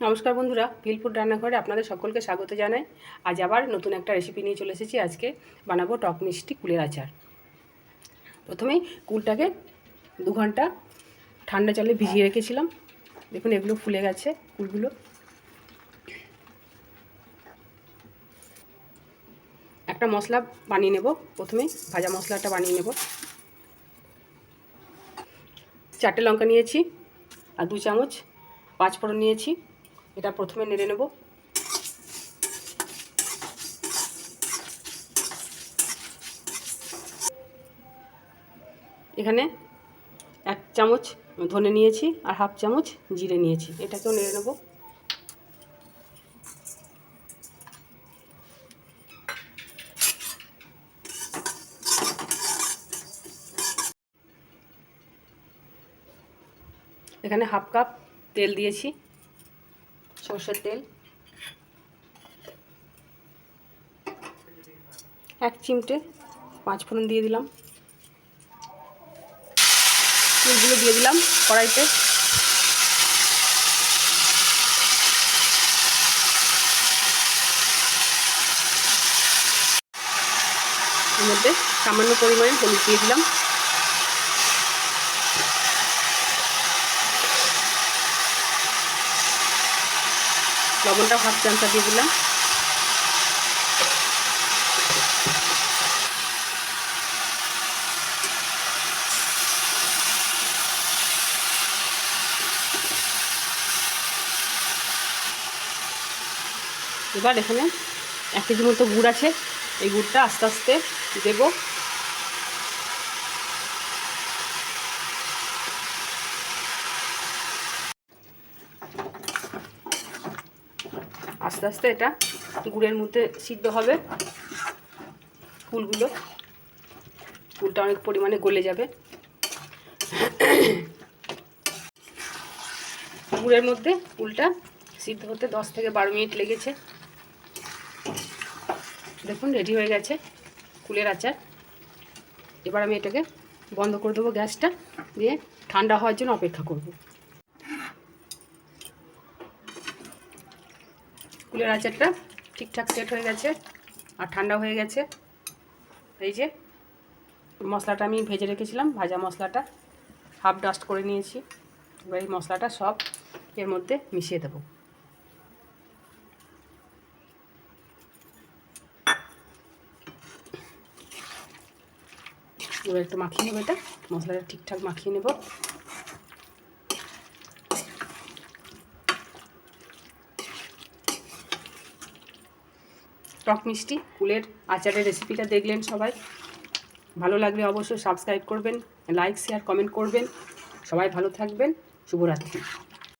নমস্কার বন্ধুরা, ভিলপুর রান্নাঘরে আপনাদের সকলকে স্বাগত জানাই। আজ আবার নতুন একটা রেসিপি নিয়ে চলে এসেছি। আজকে বানাবো টক মিষ্টি কুলের আচার। প্রথমেই কুলটাকে 2 ঘন্টা ঠান্ডা জলে ভিজিয়ে রেখেছিলাম। দেখুন এগুলো ফুলে গেছে কুলগুলো। একটা মশলা বানিয়ে নেব। প্রথমে ভাজা মশলাটা বানিয়ে নেব। 4টে লঙ্কা নিয়েছি আর 2 চামচ 5 ফোড়ন নিয়েছি। এটা প্রথমে নেড়ে নেব। এখানে 1 চামচ ধনে নিয়েছি আর হাফ চামচ জিরে নিয়েছি। এটাকেও নেড়ে নেব। এখানে হাফ কাপ তেল দিয়েছি, সরষের তেল। 1 চিমটে 5 ফোড়ন দিয়ে দিলাম। ফুলগুলো দিয়ে দিলাম কড়াইতে। এর মধ্যে সামান্য পরিমাণে হলুদ দিয়ে দিলাম। লবণটা হাফ চামচা দিয়ে দিলাম। এবার এখানে 1 কেজি মতো গুড় আছে। এই গুড়টা আস্তে আস্তে দেব। আস্তে আস্তে এটা গুড়ের মধ্যে সিদ্ধ হবে। কুলটা অনেক পরিমাণে গলে যাবে। গুড়ের মধ্যে কুলটা সিদ্ধ হতে 10 থেকে 12 মিনিট লেগেছে। দেখুন রেডি হয়ে গেছে কুলের আচার। এবার আমি এটাকে বন্ধ করে দেবো গ্যাসটা, দিয়ে ঠান্ডা হওয়ার জন্য অপেক্ষা করব। কুলের আচারটা ঠিকঠাক সেট হয়ে গেছে আর ঠান্ডা হয়ে গেছে। এই যে মশলাটা আমি ভেজে রেখেছিলাম, ভাজা মশলাটা হাফ ডাস্ট করে নিয়েছি। এবার এই মশলাটা সব এর মধ্যে মিশিয়ে দেবো। এবার একটু মাখিয়ে নেবো। এটা মশলাটা ঠিকঠাক মাখিয়ে নেব। টক মিষ্টি কুলের আচারের রেসিপিটা দেখলেন সবাই। ভালো লাগলে অবশ্যই সাবস্ক্রাইব করবেন, লাইক শেয়ার কমেন্ট করবেন। সবাই ভালো থাকবেন। শুভরাত্রি।